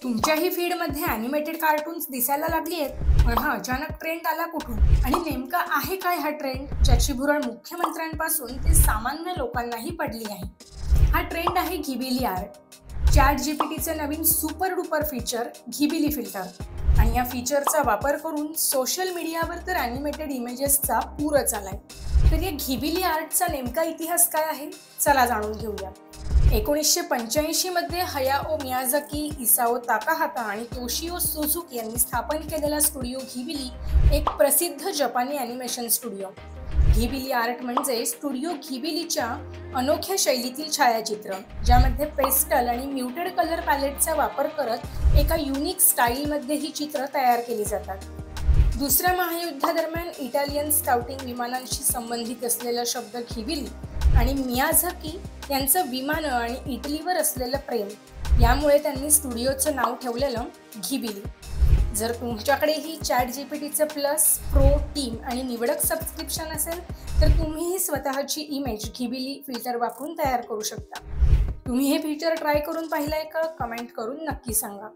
तुमच्याही फीडमध्ये animated cartoons दिसायला लागली आहेत, पण हा अचानक ट्रेंड आला कुठून आणि नेमका आहे काय हा ट्रेंड, ज्याची भुरळ मुख्यमंत्र्यांपासून ते सामान्य लोकांनाही पडली आहे. हा ट्रेंड आहे घिबिली आर्ट. ChatGPTचं नवीन सुपर डुपर फीचर घिबिली फिल्टर आणि या फीचरचा वापर करून सोशल मीडियावर तर ॲनिमेटेड इमेजेसचा पूरच आलाय. तर या घिबिली आर्टचा नेमका इतिहास काय आहे, चला जाणून घेऊया. 1985 मध्ये हयाओ मियाझाकी, इसाओ ताकाहाता आणि तोशियो सुझुकी यांनी स्थापन केलेला स्टुडिओ घिबिली एक प्रसिद्ध जपानी ॲनिमेशन स्टुडिओ. घिबिली आर्ट म्हणजे स्टुडिओ घिबिलीच्या अनोख्या शैलीतील छायाचित्र, ज्यामध्ये पेस्टल आणि म्युटेड कलर पॅलेटचा वापर करत एका युनिक स्टाईलमध्ये ही चित्र तयार केली जातात. दुसऱ्या महायुद्धादरम्यान इटालियन स्काउटिंग विमानांशी संबंधित असलेला शब्द घिबिली आणि मियाझाकी यांचं विमानं आणि इटलीवर असलेलं प्रेम यामुळे त्यांनी स्टुडिओचं नाव ठेवलेलं घिबिली. जर तुमच्याकडेही ChatGPTचं प्लस, प्रो, टीम आणि निवडक सबस्क्रिप्शन असेल तर तुम्हीही स्वतःची इमेज घिबिली फिल्टर वापरून तयार करू शकता. तुम्ही हे फीचर ट्राय करून पाहिलंय का? कमेंट करून नक्की सांगा.